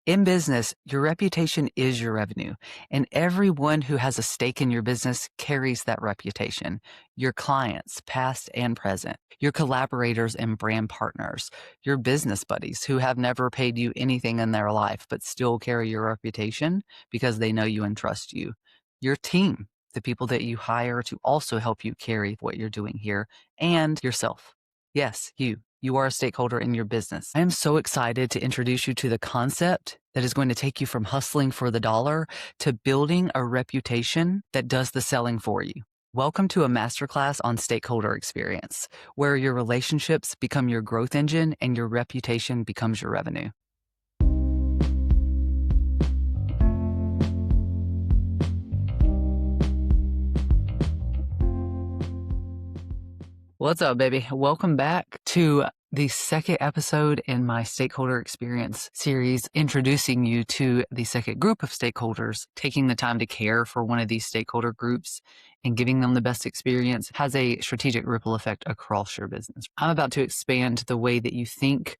In business, your reputation is your revenue, and everyone who has a stake in your business carries that reputation. Your clients, past and present, your collaborators and brand partners, your business buddies who have never paid you anything in their life but still carry your reputation because they know you and trust you. Your team, the people that you hire to also help you carry what you're doing here, and yourself. Yes, you. You are a stakeholder in your business. I am so excited to introduce you to the concept that is going to take you from hustling for the dollar to building a reputation that does the selling for you. Welcome to a masterclass on stakeholder experience, where your relationships become your growth engine and your reputation becomes your revenue. What's up, baby? Welcome back to the second episode in my Stakeholder Experience series, introducing you to the second group of stakeholders. Taking the time to care for one of these stakeholder groups and giving them the best experience has a strategic ripple effect across your business. I'm about to expand the way that you think,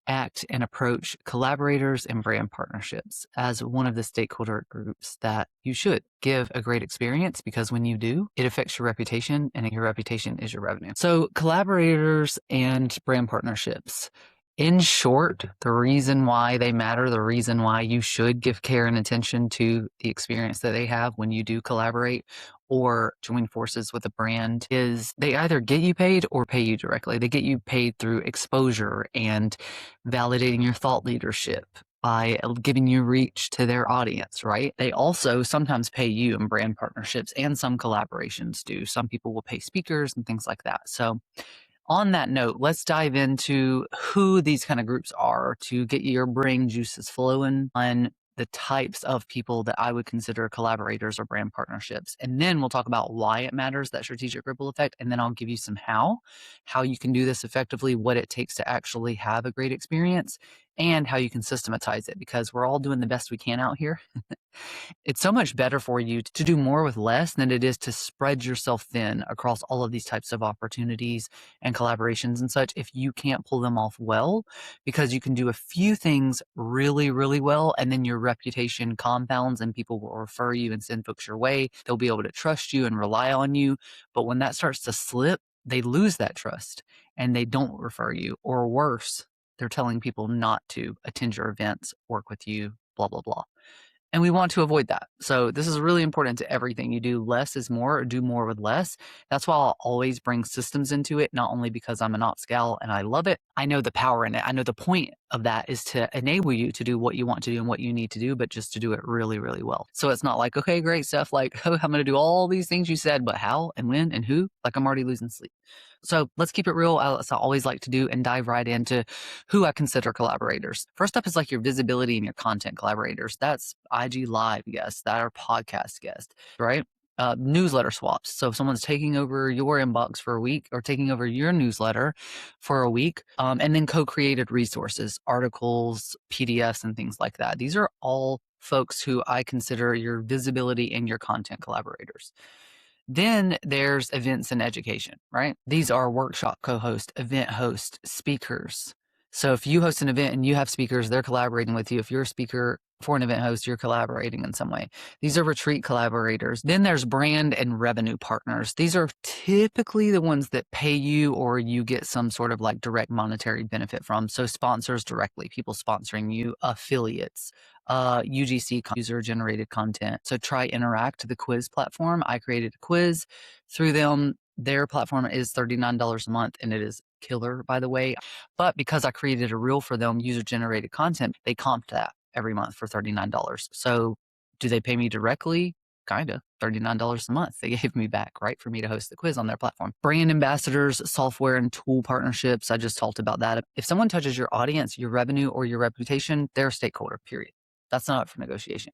act, and approach collaborators and brand partnerships as one of the stakeholder groups that you should give a great experience, because when you do, it affects your reputation, and your reputation is your revenue. So collaborators and brand partnerships, in short, the reason why they matter, the reason why you should give care and attention to the experience that they have when you do collaborate or join forces with a brand, is they either get you paid or pay you directly. They get you paid through exposure and validating your thought leadership by giving you reach to their audience, right? They also sometimes pay you in brand partnerships, and some collaborations do. Some people will pay speakers and things like that. So on that note, let's dive into who these kind of groups are to get your brain juices flowing on the types of people that I would consider collaborators or brand partnerships. And then we'll talk about why it matters, that strategic ripple effect. And then I'll give you some how you can do this effectively, what it takes to actually have a great experience, and how you can systematize it, because we're all doing the best we can out here. It's so much better for you to do more with less than it is to spread yourself thin across all of these types of opportunities and collaborations and such if you can't pull them off well, because you can do a few things really, really well, and then your reputation compounds and people will refer you and send folks your way. They'll be able to trust you and rely on you. But when that starts to slip, they lose that trust and they don't refer you, or worse, they're telling people not to attend your events, work with you, blah, blah, blah. And we want to avoid that. So this is really important to everything you do. Less is more, or do more with less. That's why I'll always bring systems into it, not only because I'm an ops gal and I love it. I know the power in it. I know the point of that is to enable you to do what you want to do and what you need to do, but just to do it really, really well. So it's not like, okay, great stuff. Like, oh, I'm going to do all these things you said, but how and when and who? Like, I'm already losing sleep. So let's keep it real, as I always like to do, and dive right into who I consider collaborators. First up is like your visibility and your content collaborators. That's IG Live guests, that are podcast guests, right? Newsletter swaps. So if someone's taking over your inbox for a week, or taking over your newsletter for a week, and then co-created resources, articles, PDFs, and things like that. These are all folks who I consider your visibility and your content collaborators. Then there's events and education, right? These are workshop co-host, event host, speakers. So if you host an event and you have speakers, they're collaborating with you. If you're a speaker for an event host, you're collaborating in some way. These are retreat collaborators. Then there's brand and revenue partners. These are typically the ones that pay you, or you get some sort of like direct monetary benefit from. So sponsors directly, people sponsoring you, affiliates, UGC, user generated content. So try Interact, the quiz platform. I created a quiz through them. Their platform is $39 a month, and it is killer, by the way. But because I created a reel for them, user generated content, they comped that every month for $39. So do they pay me directly? Kind of. $39 a month they gave me back, right, for me to host the quiz on their platform. Brand ambassadors, software and tool partnerships. I just talked about that. If someone touches your audience, your revenue, or your reputation, they're a stakeholder, period. That's not up for negotiation.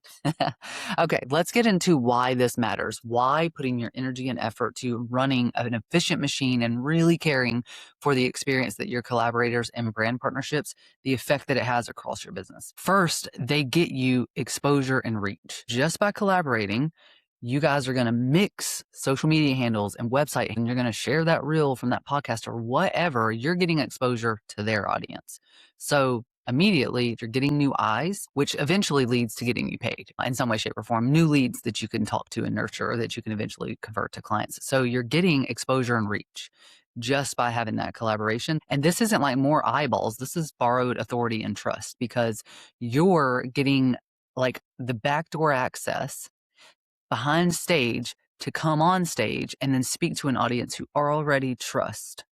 Okay, let's get into why this matters. Why putting your energy and effort to running an efficient machine and really caring for the experience that your collaborators and brand partnerships, the effect that it has across your business. First, they get you exposure and reach. Just by collaborating, you guys are going to mix social media handles and website, and you're going to share that reel from that podcast or whatever. You're getting exposure to their audience. So immediately you're getting new eyes, which eventually leads to getting you paid in some way, shape, or form, new leads that you can talk to and nurture, or that you can eventually convert to clients. So you're getting exposure and reach just by having that collaboration. And this isn't like more eyeballs. This is borrowed authority and trust, because you're getting like the backdoor access behind stage to come on stage and then speak to an audience who already trust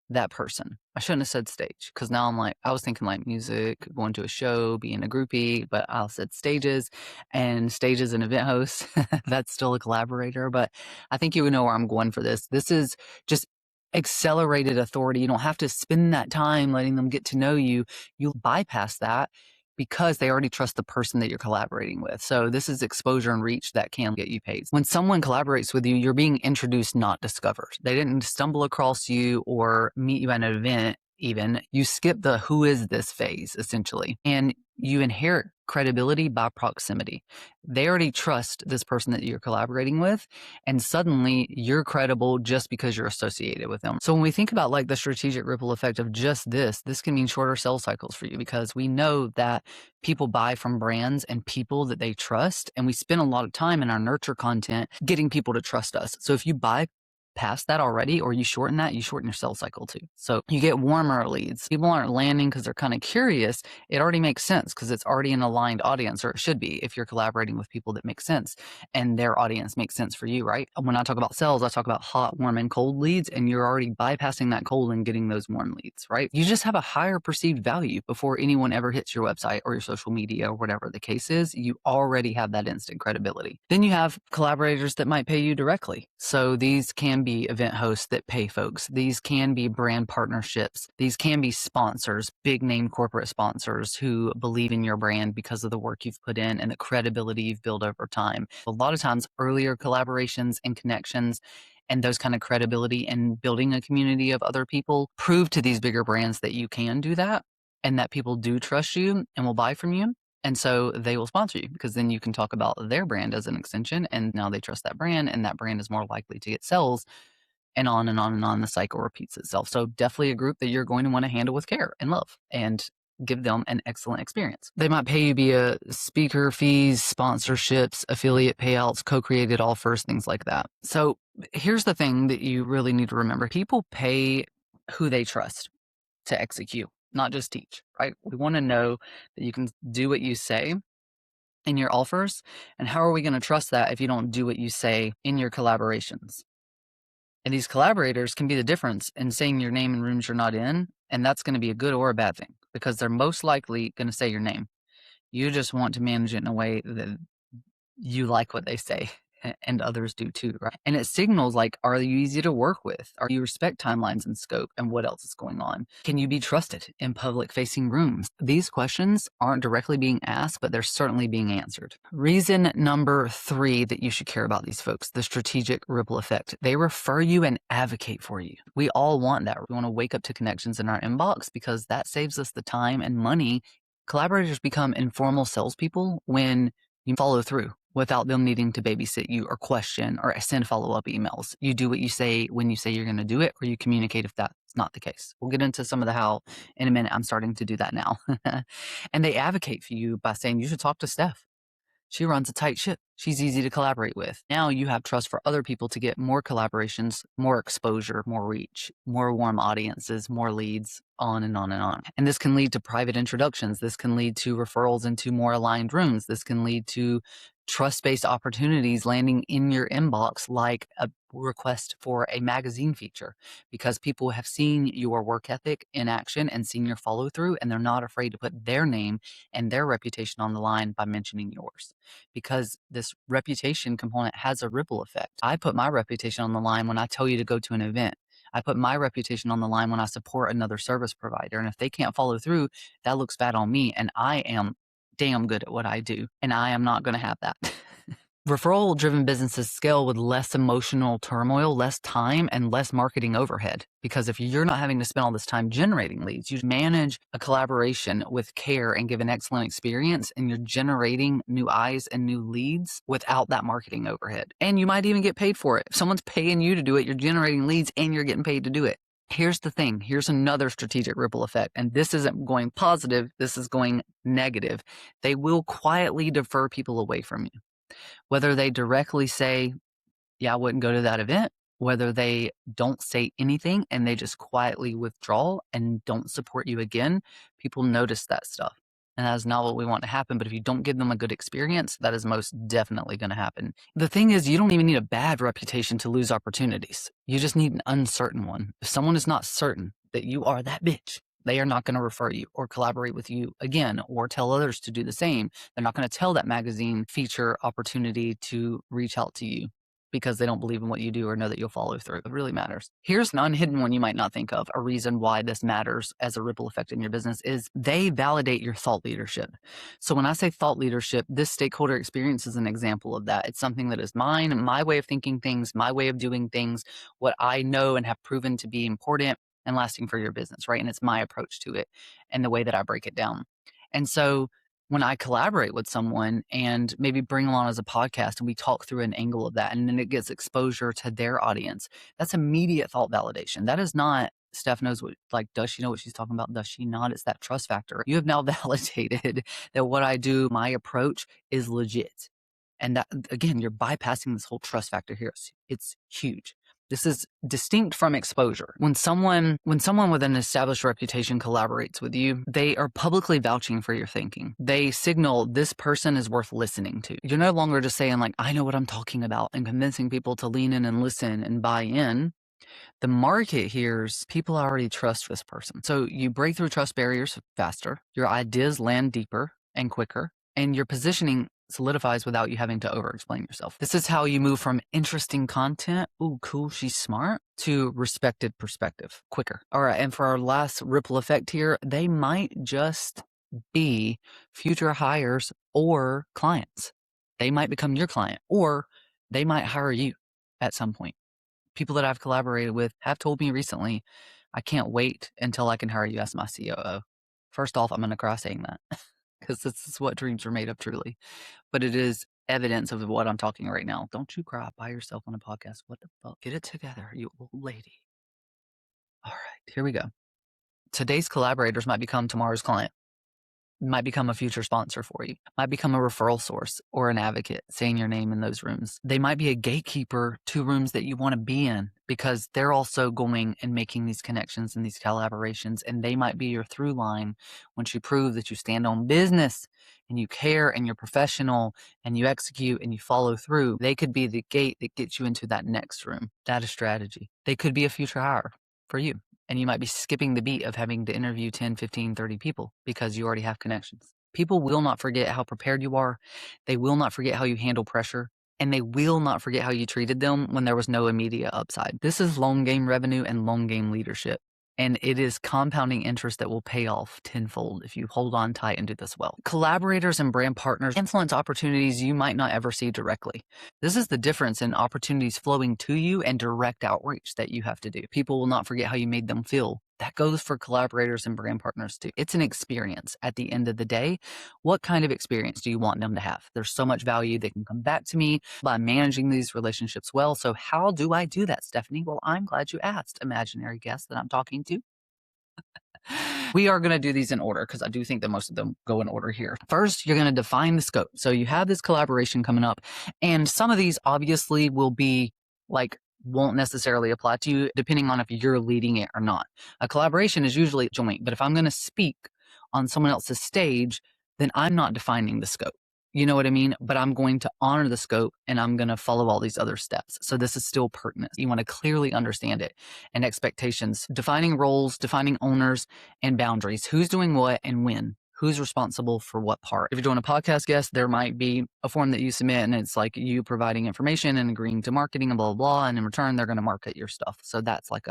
that person. I shouldn't have said stage, because now I'm like, I was thinking like music, going to a show, being a groupie, but I said stages, and stage is an event host. That's still a collaborator, but I think you would know where I'm going for this. This is just accelerated authority. You don't have to spend that time letting them get to know you. You'll bypass that because they already trust the person that you're collaborating with. So this is exposure and reach that can get you paid. When someone collaborates with you, you're being introduced, not discovered. They didn't stumble across you or meet you at an event even. You skip the who is this phase, essentially, and you inherit credibility by proximity. They already trust this person that you're collaborating with, and suddenly you're credible just because you're associated with them. So when we think about like the strategic ripple effect of just this can mean shorter sales cycles for you, because we know that people buy from brands and people that they trust, and we spend a lot of time in our nurture content getting people to trust us. So if you buy past that already, or you shorten that, you shorten your sales cycle too. So you get warmer leads. People aren't landing because they're kind of curious. It already makes sense because it's already an aligned audience, or it should be if you're collaborating with people that make sense and their audience makes sense for you, right? When I talk about sales, I talk about hot, warm, and cold leads, and you're already bypassing that cold and getting those warm leads, right? You just have a higher perceived value before anyone ever hits your website or your social media or whatever the case is. You already have that instant credibility. Then you have collaborators that might pay you directly. So these can be event hosts that pay folks. These can be brand partnerships. These can be sponsors, big name corporate sponsors who believe in your brand because of the work you've put in and the credibility you've built over time. A lot of times, earlier collaborations and connections and those kind of credibility and building a community of other people prove to these bigger brands that you can do that, and that people do trust you and will buy from you. And so they will sponsor you, because then you can talk about their brand as an extension, and now they trust that brand, and that brand is more likely to get sales, and on and on and on. The cycle repeats itself. So definitely a group that you're going to want to handle with care and love and give them an excellent experience. They might pay you via speaker fees, sponsorships, affiliate payouts, co-created offers, things like that. So here's the thing that you really need to remember. People pay who they trust to execute, not just teach, right? We want to know that you can do what you say in your offers. And how are we going to trust that if you don't do what you say in your collaborations? And these collaborators can be the difference in saying your name in rooms you're not in. And that's going to be a good or a bad thing, because they're most likely going to say your name. You just want to manage it in a way that you like what they say, and others do too, right? And it signals like, are you easy to work with? Are you respect timelines and scope, and what else is going on? Can you be trusted in public facing rooms? These questions aren't directly being asked, but they're certainly being answered. Reason number 3 that you should care about these folks, the strategic ripple effect. They refer you and advocate for you. We all want that. We want to wake up to connections in our inbox because that saves us the time and money. Collaborators become informal salespeople when you follow through without them needing to babysit you or question or send follow-up emails. You do what you say when you say you're going to do it, or you communicate if that's not the case. We'll get into some of the how in a minute. I'm starting to do that now. And they advocate for you by saying, you should talk to Steph. She runs a tight ship. She's easy to collaborate with. Now you have trust for other people to get more collaborations, more exposure, more reach, more warm audiences, more leads, on and on and on. And this can lead to private introductions. This can lead to referrals into more aligned rooms. This can lead to trust-based opportunities landing in your inbox, like a request for a magazine feature, because people have seen your work ethic in action and seen your follow through, and they're not afraid to put their name and their reputation on the line by mentioning yours, because this reputation component has a ripple effect. I put my reputation on the line when I tell you to go to an event. I put my reputation on the line when I support another service provider. And if they can't follow through, that looks bad on me. And I am damn good at what I do, and I am not going to have that. Referral-driven businesses scale with less emotional turmoil, less time, and less marketing overhead. Because if you're not having to spend all this time generating leads, you manage a collaboration with care and give an excellent experience, and you're generating new eyes and new leads without that marketing overhead. And you might even get paid for it. If someone's paying you to do it, you're generating leads and you're getting paid to do it. Here's the thing. Here's another strategic ripple effect. And this isn't going positive. This is going negative. They will quietly defer people away from you. Whether they directly say, yeah, I wouldn't go to that event, whether they don't say anything and they just quietly withdraw and don't support you again, people notice that stuff. And that is not what we want to happen. But if you don't give them a good experience, that is most definitely going to happen. The thing is, you don't even need a bad reputation to lose opportunities. You just need an uncertain one. If someone is not certain that you are that bitch, they are not going to refer you or collaborate with you again or tell others to do the same. They're not going to tell that magazine feature opportunity to reach out to you because they don't believe in what you do or know that you'll follow through. It really matters. Here's an unhidden one you might not think of. A reason why this matters as a ripple effect in your business is they validate your thought leadership. So when I say thought leadership, this stakeholder experience is an example of that. It's something that is mine, my way of thinking things, my way of doing things, what I know and have proven to be important and lasting for your business, right? And it's my approach to it and the way that I break it down. And so when I collaborate with someone and maybe bring them on as a podcast and we talk through an angle of that and then it gets exposure to their audience, that's immediate thought validation. That is not Steph knows what, like, does she know what she's talking about? Does she not? It's that trust factor. You have now validated that what I do, my approach is legit. And that, again, you're bypassing this whole trust factor here. It's huge. This is distinct from exposure. When someone with an established reputation collaborates with you, they are publicly vouching for your thinking. They signal this person is worth listening to. You're no longer just saying like, I know what I'm talking about and convincing people to lean in and listen and buy in. The market hears people already trust this person. So you break through trust barriers faster. Your ideas land deeper and quicker, and your positioning solidifies without you having to over-explain yourself. This is how you move from interesting content, ooh, cool, she's smart, to respected perspective quicker. All right, and for our last ripple effect here, they might just be future hires or clients. They might become your client, or they might hire you at some point. People that I've collaborated with have told me recently, I can't wait until I can hire you as my COO. First off, I'm going to cry saying that because this is what dreams are made of, truly. But it is evidence of what I'm talking right now. Don't you cry by yourself on a podcast. What the fuck? Get it together, you old lady. All right, here we go. Today's collaborators might become tomorrow's client. Might become a future sponsor for you, might become a referral source or an advocate saying your name in those rooms. They might be a gatekeeper to rooms that you want to be in because they're also going and making these connections and these collaborations. And they might be your through line once you prove that you stand on business and you care and you're professional and you execute and you follow through. They could be the gate that gets you into that next room. That is strategy. They could be a future hire for you. And you might be skipping the beat of having to interview 10, 15, 30 people because you already have connections. People will not forget how prepared you are. They will not forget how you handle pressure. And they will not forget how you treated them when there was no immediate upside. This is long game revenue and long game leadership. And it is compounding interest that will pay off tenfold if you hold on tight and do this well. Collaborators and brand partners influence opportunities you might not ever see directly. This is the difference in opportunities flowing to you and direct outreach that you have to do. People will not forget how you made them feel. That goes for collaborators and brand partners too. It's an experience at the end of the day. What kind of experience do you want them to have? There's so much value that can come back to me by managing these relationships well. So how do I do that, Stephanie? Well, I'm glad you asked, imaginary guest that I'm talking to. We are going to do these in order because I do think that most of them go in order here. First, you're going to define the scope. So you have this collaboration coming up, and some of these obviously will be like, won't necessarily apply to you depending on if you're leading it or not. A collaboration is usually joint, but if I'm going to speak on someone else's stage, then I'm not defining the scope. You know what I mean? But I'm going to honor the scope and I'm going to follow all these other steps. So this is still pertinent. You want to clearly understand it and expectations, defining roles, defining owners and boundaries. Who's doing what and when? Who's responsible for what part? If you're doing a podcast guest, there might be a form that you submit and it's like you providing information and agreeing to marketing and blah, blah, blah. And in return, they're going to market your stuff. So that's like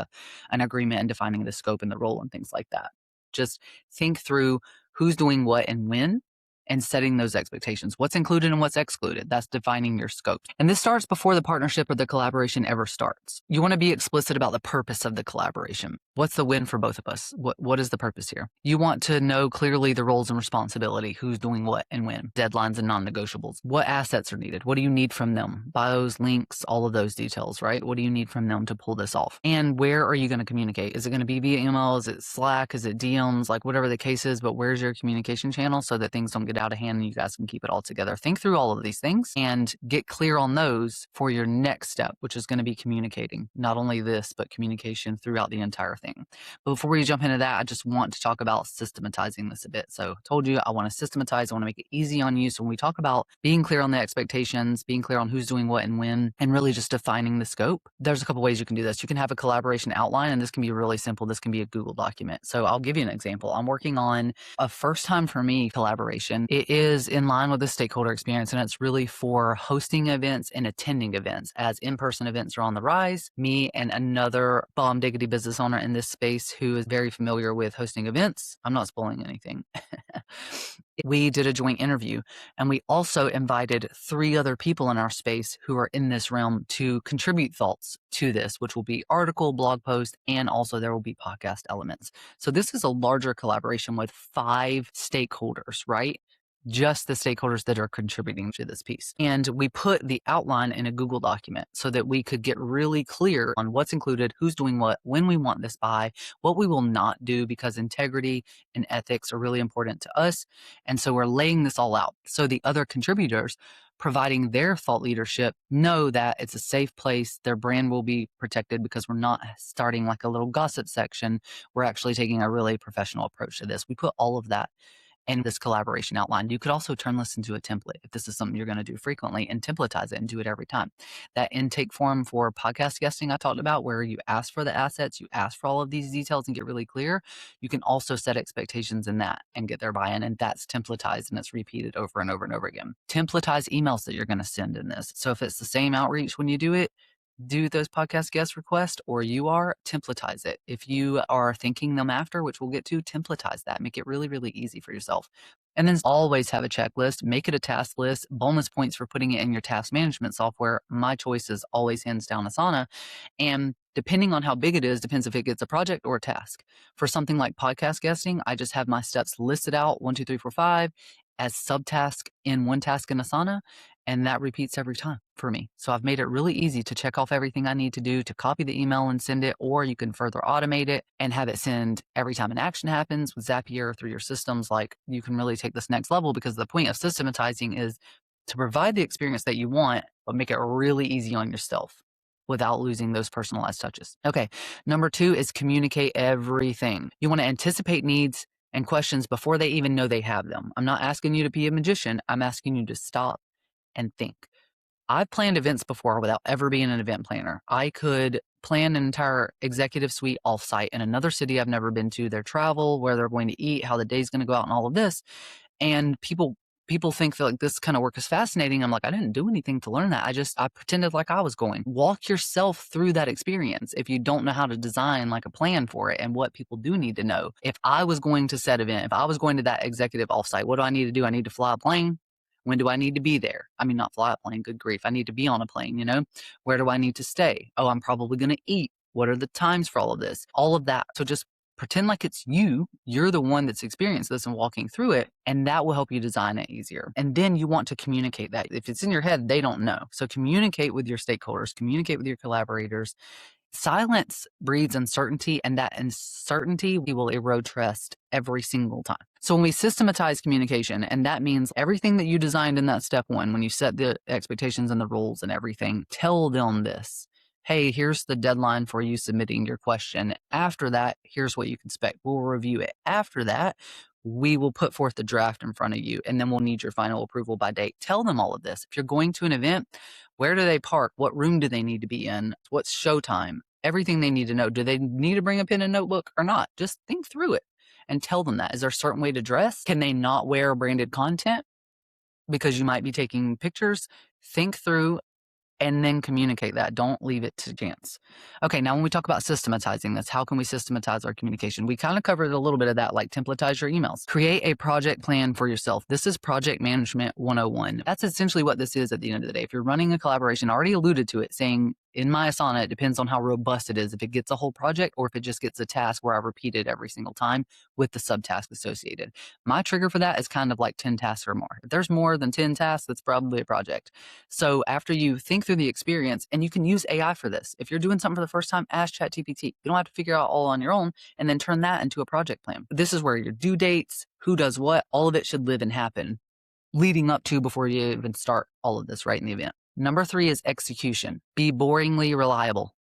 an agreement and defining the scope and the role and things like that. Just think through who's doing what and when, and setting those expectations. What's included and what's excluded. That's defining your scope. And this starts before the partnership or the collaboration ever starts. You want to be explicit about the purpose of the collaboration. What's the win for both of us? What is the purpose here? You want to know clearly the roles and responsibility, who's doing what and when, deadlines and non-negotiables. What assets are needed? What do you need from them? Bios, links, all of those details, right? What do you need from them to pull this off? And where are you going to communicate? Is it going to be via email? Is it Slack? Is it DMs? Like whatever the case is, but where's your communication channel so that things don't get out of hand and you guys can keep it all together? Think through all of these things and get clear on those for your next step, which is going to be communicating. Not only this, but communication throughout the entire thing. But before we jump into that, I just want to talk about systematizing this a bit. So I told you I want to systematize. I want to make it easy on you. So when we talk about being clear on the expectations, being clear on who's doing what and when, and really just defining the scope, there's a couple ways you can do this. You can have a collaboration outline, and this can be really simple. This can be a Google document. So I'll give you an example. I'm working on a first time for me collaboration. It is in line with the stakeholder experience, and it's really for hosting events and attending events. As in-person events are on the rise, me and another bomb diggity business owner in this space who is very familiar with hosting events. I'm not spoiling anything. We did a joint interview, and we also invited 3 other people in our space who are in this realm to contribute thoughts to this, which will be article, blog post, and also there will be podcast elements. So this is a larger collaboration with 5 stakeholders, right? Just the stakeholders that are contributing to this piece. And we put the outline in a Google document so that we could get really clear on what's included, who's doing what, when we want this by, what we will not do, because integrity and ethics are really important to us. And so we're laying this all out. So the other contributors providing their thought leadership know that it's a safe place. Their brand will be protected because we're not starting like a little gossip section. We're actually taking a really professional approach to this. We put all of that in this collaboration outline. You could also turn this into a template if this is something you're going to do frequently, and templatize it and do it every time. That intake form for podcast guesting I talked about, where you ask for the assets, you ask for all of these details and get really clear. You can also set expectations in that and get their buy-in, and that's templatized and it's repeated over and over and over again. Templatize emails that you're going to send in this. So if it's the same outreach when you do it, do those podcast guest requests, or you are, templatize it. If you are thanking them after, which we'll get to, templatize that. Make it really, really easy for yourself. And then always have a checklist. Make it a task list. Bonus points for putting it in your task management software. My choice is always hands down Asana. And depending on how big it is, depends if it gets a project or a task. For something like podcast guesting, I just have my steps listed out, 1, 2, 3, 4, 5, as subtask in one task in Asana, and that repeats every time for me. So I've made it really easy to check off everything I need to do, to copy the email and send it, or you can further automate it and have it send every time an action happens with Zapier through your systems. Like, you can really take this next level, because the point of systematizing is to provide the experience that you want, but make it really easy on yourself without losing those personalized touches. Okay, number 2 is communicate everything. You want to anticipate needs and questions before they even know they have them. I'm not asking you to be a magician. I'm asking you to stop and think. I've planned events before without ever being an event planner. I could plan an entire executive suite offsite in another city I've never been to, their travel, where they're going to eat, how the day's going to go out, and all of this. And people think that like this kind of work is fascinating. I'm like, I didn't do anything to learn that. I pretended like I was going. Walk yourself through that experience if you don't know how to design like a plan for it and what people do need to know. If I was going to said event, if I was going to that executive offsite, what do I need to do? I need to fly a plane. When do I need to be there? I mean, not fly a plane, good grief. I need to be on a plane, Where do I need to stay? Oh, I'm probably going to eat. What are the times for all of this? All of that. So just pretend like it's you. You're the one that's experienced this and walking through it, and that will help you design it easier. And then you want to communicate that. If it's in your head, they don't know. So communicate with your stakeholders, communicate with your collaborators. Silence breeds uncertainty, and that uncertainty will erode trust every single time. So when we systematize communication, and that means everything that you designed in that step 1, when you set the expectations and the rules and everything, tell them this. Hey, here's the deadline for you submitting your question. After that, here's what you can expect. We'll review it. After that, we will put forth the draft in front of you, and then we'll need your final approval by date. Tell them all of this. If you're going to an event, where do they park? What room do they need to be in? What's showtime? Everything they need to know. Do they need to bring a pen and notebook or not? Just think through it and tell them that. Is there a certain way to dress? Can they not wear branded content because you might be taking pictures? Think through and then communicate that. Don't leave it to chance. Okay, now when we talk about systematizing this, how can we systematize our communication? We kind of covered a little bit of that, like templatize your emails. Create a project plan for yourself. This is project management 101. That's essentially what this is at the end of the day. If you're running a collaboration, I already alluded to it, saying in my Asana, it depends on how robust it is. If it gets a whole project or if it just gets a task where I repeat it every single time with the subtask associated. My trigger for that is kind of like 10 tasks or more. If there's more than 10 tasks, that's probably a project. So after you think through the experience, and you can use AI for this. If you're doing something for the first time, ask ChatGPT. You don't have to figure out all on your own and then turn that into a project plan. This is where your due dates, who does what, all of it should live and happen leading up to before you even start all of this right in the event. Number 3 is execution. Be boringly reliable.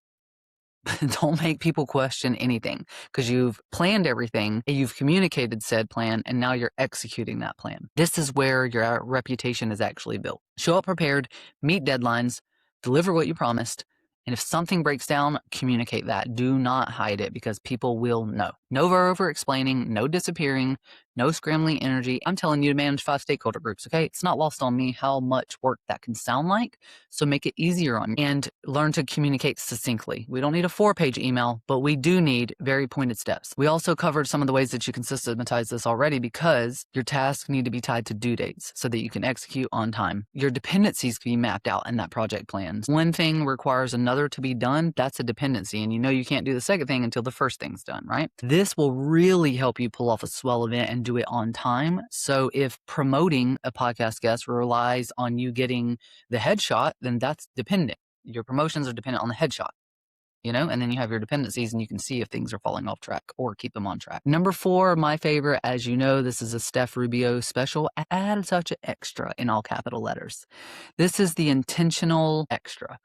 Don't make people question anything because you've planned everything, you've communicated said plan, and now you're executing that plan. This is where your reputation is actually built. Show up prepared, meet deadlines, deliver what you promised, and if something breaks down, communicate that. Do not hide it because people will know. No over-explaining, no disappearing, no scrambling energy. I'm telling you to manage 5 stakeholder groups, okay? It's not lost on me how much work that can sound like, so make it easier on you and learn to communicate succinctly. We don't need a 4-page email, but we do need very pointed steps. We also covered some of the ways that you can systematize this already because your tasks need to be tied to due dates so that you can execute on time. Your dependencies can be mapped out in that project plan. One thing requires another to be done, that's a dependency, and you know you can't do the second thing until the first thing's done, right? This will really help you pull off a swell event and do it on time. So if promoting a podcast guest relies on you getting the headshot, then that's dependent. Your promotions are dependent on the headshot, and then you have your dependencies and you can see if things are falling off track or keep them on track. Number 4, my favorite, as you know, this is a Steph Rubio special. Add a touch of extra in all capital letters. This is the intentional extra.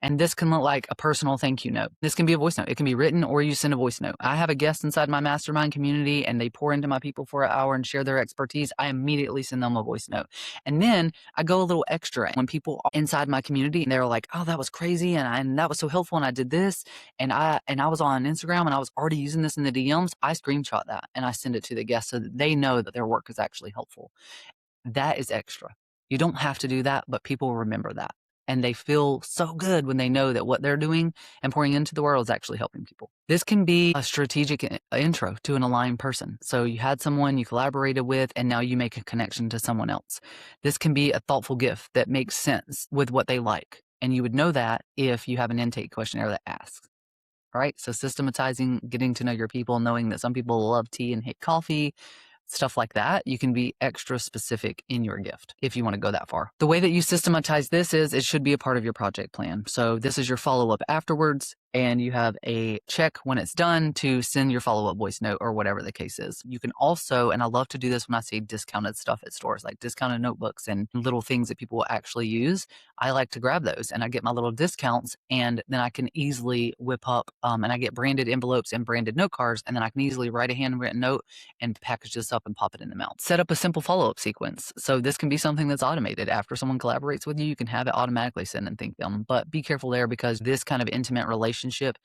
And this can look like a personal thank you note. This can be a voice note. It can be written or you send a voice note. I have a guest inside my mastermind community and they pour into my people for an hour and share their expertise. I immediately send them a voice note. And then I go a little extra when people are inside my community and they're like, oh, that was crazy. And that was so helpful. And I did this. And I was on Instagram and I was already using this in the DMs. I screenshot that and I send it to the guest so that they know that their work is actually helpful. That is extra. You don't have to do that, but people remember that. And they feel so good when they know that what they're doing and pouring into the world is actually helping people. This can be a strategic intro to an aligned person. So you had someone you collaborated with, and now you make a connection to someone else. This can be a thoughtful gift that makes sense with what they like. And you would know that if you have an intake questionnaire that asks. All right. So systematizing, getting to know your people, knowing that some people love tea and hate coffee, stuff like that, you can be extra specific in your gift if you want to go that far. The way that you systematize this is it should be a part of your project plan. So this is your follow-up afterwards, and you have a check when it's done to send your follow-up voice note or whatever the case is. You can also, and I love to do this when I see discounted stuff at stores, like discounted notebooks and little things that people will actually use. I like to grab those and I get my little discounts, and then I can easily whip up and I get branded envelopes and branded note cards, and then I can easily write a handwritten note and package this up and pop it in the mail. Set up a simple follow-up sequence. So this can be something that's automated. After someone collaborates with you can have it automatically send and thank them. But be careful there because this kind of intimate relationship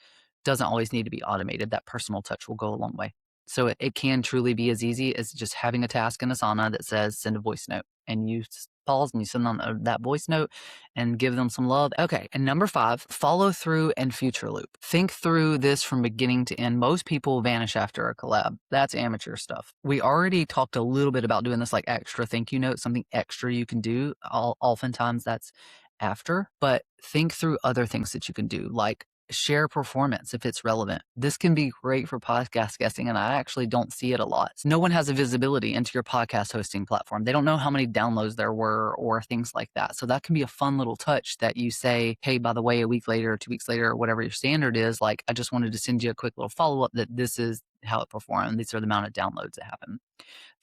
doesn't always need to be automated. That personal touch will go a long way. So it can truly be as easy as just having a task in Asana that says send a voice note, and you pause and you send them that voice note and give them some love. Okay. And number 5, follow through and future loop. Think through this from beginning to end. Most people vanish after a collab. That's amateur stuff. We already talked a little bit about doing this like extra thank you note, something extra you can do. Oftentimes that's after, but think through other things that you can do, like share performance if it's relevant. This can be great for podcast guesting, and I actually don't see it a lot. No one has a visibility into your podcast hosting platform. They don't know how many downloads there were or things like that. So that can be a fun little touch that you say, hey, by the way, a week later, 2 weeks later, or whatever your standard is, like, I just wanted to send you a quick little follow-up that this is how it performed. These are the amount of downloads that happen.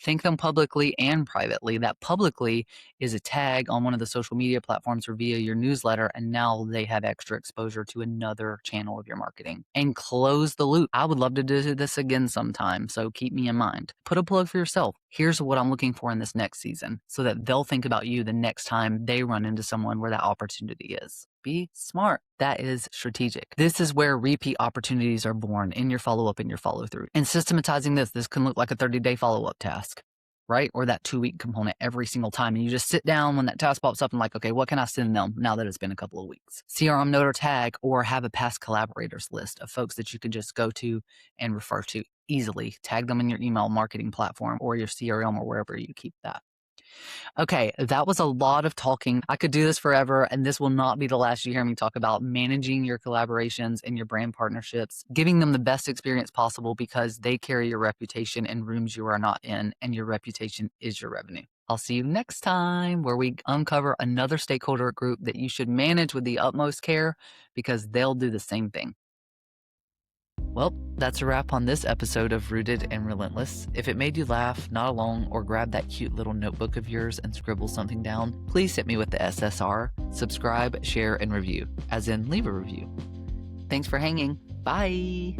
Thank them publicly and privately. That publicly is a tag on one of the social media platforms or via your newsletter, and now they have extra exposure to another channel of your marketing. And close the loop. I would love to do this again sometime, so keep me in mind. Put a plug for yourself. Here's what I'm looking for in this next season, so that they'll think about you the next time they run into someone where that opportunity is. Be smart. That is strategic. This is where repeat opportunities are born in your follow-up and your follow-through. And systematizing this can look like a 30-day follow-up task, right? Or that 2-week component every single time. And you just sit down when that task pops up and like, okay, what can I send them now that it's been a couple of weeks? CRM note or tag, or have a past collaborators list of folks that you could just go to and refer to easily. Tag them in your email marketing platform or your CRM or wherever you keep that. Okay, that was a lot of talking. I could do this forever, and this will not be the last you hear me talk about managing your collaborations and your brand partnerships, giving them the best experience possible because they carry your reputation in rooms you are not in, and your reputation is your revenue. I'll see you next time where we uncover another stakeholder group that you should manage with the utmost care because they'll do the same thing. Well, that's a wrap on this episode of Rooted and Relentless. If it made you laugh, nod along, or grab that cute little notebook of yours and scribble something down, please hit me with the SSR, subscribe, share, and review, as in leave a review. Thanks for hanging. Bye.